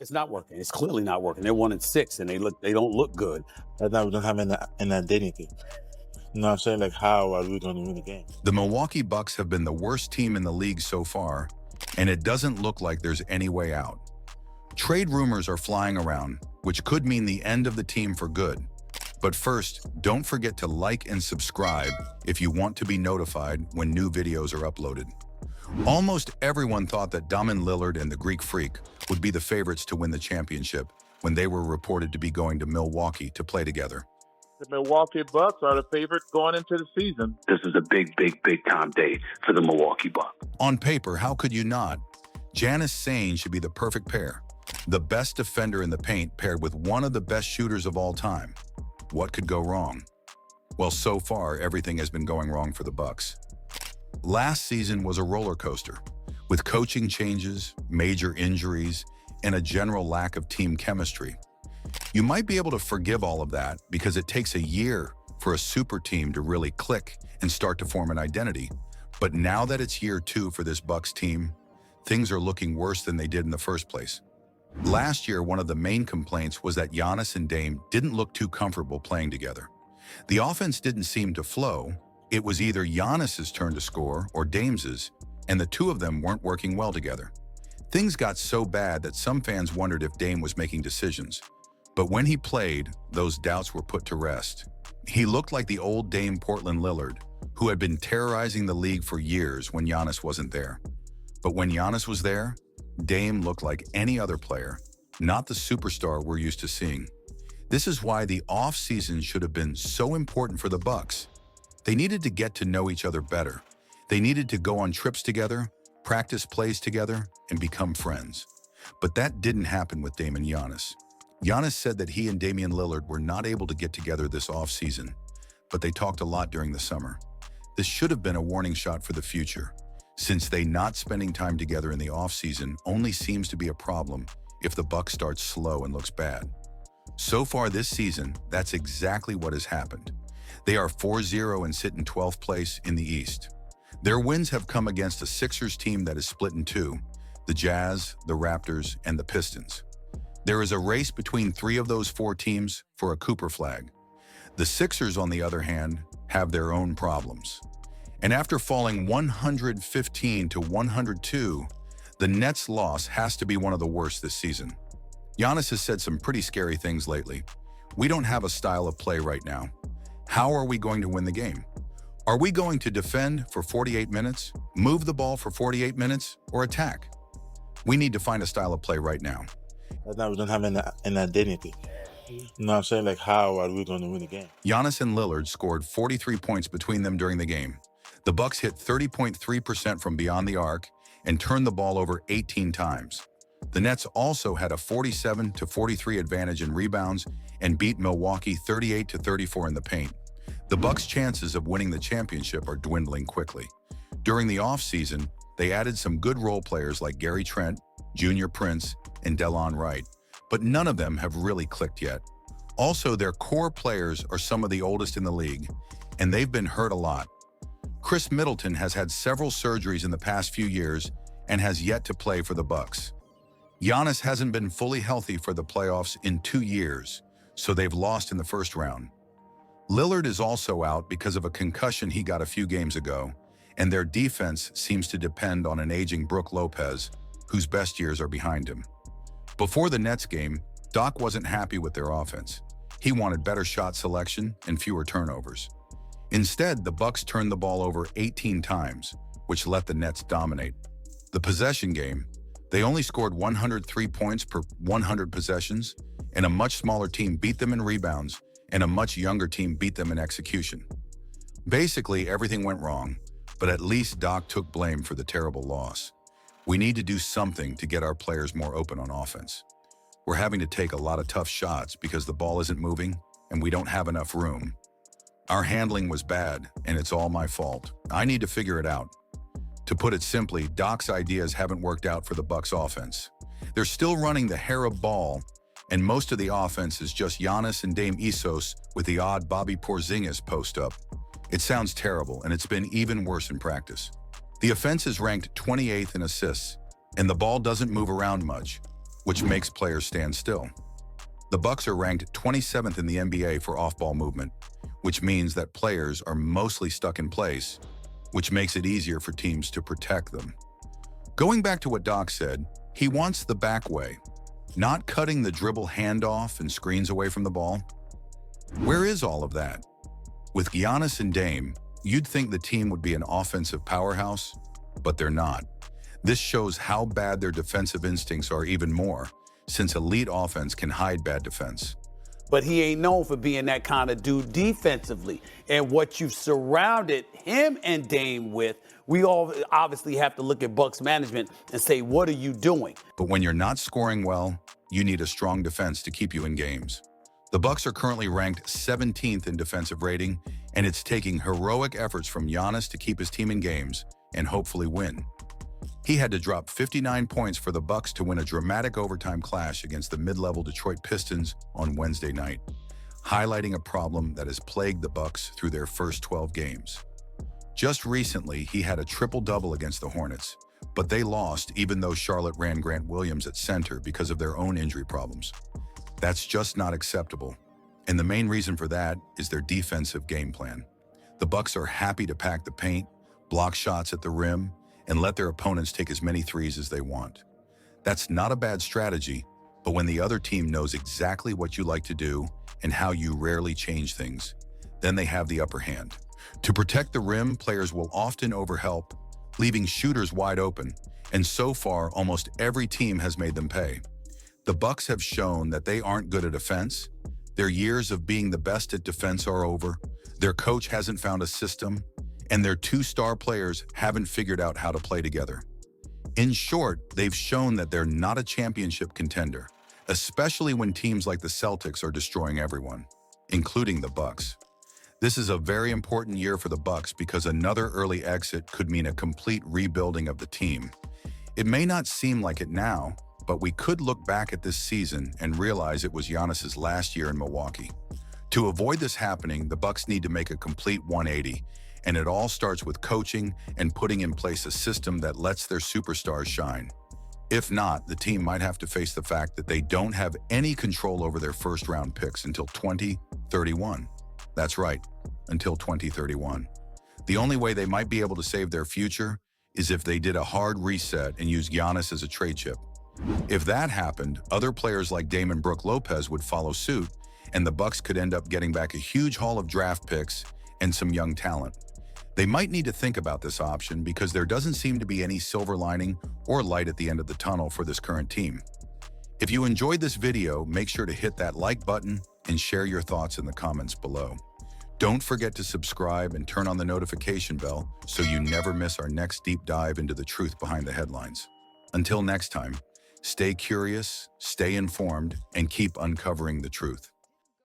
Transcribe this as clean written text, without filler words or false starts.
It's not working. It's clearly not working. They're 1-6, and they don't look good. Right now, we don't have an identity. You know what I'm saying? Like, how are we going to win the game? The Milwaukee Bucks have been the worst team in the league so far, and it doesn't look like there's any way out. Trade rumors are flying around, which could mean the end of the team for good. But first, don't forget to like and subscribe if you want to be notified when new videos are uploaded. Almost everyone thought that Damian Lillard and the Greek Freak would be the favorites to win the championship when they were reported to be going to Milwaukee to play together. The Milwaukee Bucks are the favorites going into the season. This is a big time day for the Milwaukee Bucks. On paper, how could you not? Giannis Antetokounmpo should be the perfect pair. The best defender in the paint paired with one of the best shooters of all time. What could go wrong? Well, so far, everything has been going wrong for the Bucks. Last season was a roller coaster, with coaching changes, major injuries, and a general lack of team chemistry. You might be able to forgive all of that because it takes a year for a super team to really click and start to form an identity. But now that it's year 2 for this Bucks team, things are looking worse than they did in the first place. Last year, one of the main complaints was that Giannis and Dame didn't look too comfortable playing together. The offense didn't seem to flow. It was either Giannis's turn to score or Dame's, and the two of them weren't working well together. Things got so bad that some fans wondered if Dame was making decisions. But when he played, those doubts were put to rest. He looked like the old Dame Portland Lillard, who had been terrorizing the league for years when Giannis wasn't there. But when Giannis was there, Dame looked like any other player, not the superstar we're used to seeing. This is why the off-season should have been so important for the Bucks. They needed to get to know each other better. They needed to go on trips together, practice plays together, and become friends. But that didn't happen with Dame and Giannis. Giannis said that he and Damian Lillard were not able to get together this off-season, but they talked a lot during the summer. This should have been a warning shot for the future, since they not spending time together in the off-season only seems to be a problem if the Bucks starts slow and looks bad. So far this season, that's exactly what has happened. They are 4-0 and sit in 12th place in the East. Their wins have come against a Sixers team that is split in two, the Jazz, the Raptors, and the Pistons. There is a race between 3 of those 4 teams for a Cooper flag. The Sixers, on the other hand, have their own problems. And after falling 115 to 102, the Nets' loss has to be one of the worst this season. Giannis has said some pretty scary things lately. We don't have a style of play right now. How are we going to win the game? Are we going to defend for 48 minutes, move the ball for 48 minutes, or attack? We need to find a style of play right now. Right now, we don't have an identity. You know what I'm saying? Like, how are we going to win the game? Giannis and Lillard scored 43 points between them during the game. The Bucks hit 30.3% from beyond the arc and turned the ball over 18 times. The Nets also had a 47-43 advantage in rebounds and beat Milwaukee 38-34 in the paint. The Bucks' chances of winning the championship are dwindling quickly. During the offseason, they added some good role players like Gary Trent, Junior Prince, and Delon Wright, but none of them have really clicked yet. Also, their core players are some of the oldest in the league, and they've been hurt a lot. Chris Middleton has had several surgeries in the past few years and has yet to play for the Bucks. Giannis hasn't been fully healthy for the playoffs in 2 years, so they've lost in the first round. Lillard is also out because of a concussion he got a few games ago, and their defense seems to depend on an aging Brook Lopez, whose best years are behind him. Before the Nets game, Doc wasn't happy with their offense. He wanted better shot selection and fewer turnovers. Instead, the Bucks turned the ball over 18 times, which let the Nets dominate. The possession game, they only scored 103 points per 100 possessions, and a much smaller team beat them in rebounds, and a much younger team beat them in execution. Basically, everything went wrong, but at least Doc took blame for the terrible loss. We need to do something to get our players more open on offense. We're having to take a lot of tough shots because the ball isn't moving and we don't have enough room. Our handling was bad, and it's all my fault. I need to figure it out. To put it simply, Doc's ideas haven't worked out for the Bucks offense. They're still running the Harab ball, and most of the offense is just Giannis and Dame Isos with the odd Bobby Porzingis post-up. It sounds terrible, and it's been even worse in practice. The offense is ranked 28th in assists, and the ball doesn't move around much. which makes players stand still. The Bucks are ranked 27th in the NBA for off-ball movement, which means that players are mostly stuck in place, which makes it easier for teams to protect them. Going back to what Doc said, he wants the back way, not cutting the dribble handoff and screens away from the ball. Where is all of that? With Giannis and Dame, you'd think the team would be an offensive powerhouse, but they're not. This shows how bad their defensive instincts are even more, since elite offense can hide bad defense. But he ain't known for being that kind of dude defensively. And what you've surrounded him and Dame with, we all obviously have to look at Bucks management and say, what are you doing? But when you're not scoring well, you need a strong defense to keep you in games. The Bucks are currently ranked 17th in defensive rating, and it's taking heroic efforts from Giannis to keep his team in games and hopefully win. He had to drop 59 points for the Bucks to win a dramatic overtime clash against the mid-level Detroit Pistons on Wednesday night, highlighting a problem that has plagued the Bucks through their first 12 games. Just recently, he had a triple-double against the Hornets, but they lost even though Charlotte ran Grant Williams at center because of their own injury problems. That's just not acceptable, and the main reason for that is their defensive game plan. The Bucks are happy to pack the paint, block shots at the rim, and let their opponents take as many threes as they want. That's not a bad strategy, but when the other team knows exactly what you like to do and how you rarely change things, then they have the upper hand. To protect the rim, players will often overhelp, leaving shooters wide open, and so far, almost every team has made them pay. The Bucks have shown that they aren't good at offense. Their years of being the best at defense are over. Their coach hasn't found a system, and their two star players haven't figured out how to play together. In short, they've shown that they're not a championship contender, especially when teams like the Celtics are destroying everyone, including the Bucks. This is a very important year for the Bucks because another early exit could mean a complete rebuilding of the team. It may not seem like it now, but we could look back at this season and realize it was Giannis's last year in Milwaukee. To avoid this happening, the Bucks need to make a complete 180, and it all starts with coaching and putting in place a system that lets their superstars shine. If not, the team might have to face the fact that they don't have any control over their first-round picks until 2031. That's right, until 2031. The only way they might be able to save their future is if they did a hard reset and used Giannis as a trade chip. If that happened, other players like Dame and Brook Lopez would follow suit, and the Bucks could end up getting back a huge haul of draft picks and some young talent. They might need to think about this option because there doesn't seem to be any silver lining or light at the end of the tunnel for this current team. If you enjoyed this video, make sure to hit that like button and share your thoughts in the comments below. Don't forget to subscribe and turn on the notification bell so you never miss our next deep dive into the truth behind the headlines. Until next time, stay curious, stay informed, and keep uncovering the truth.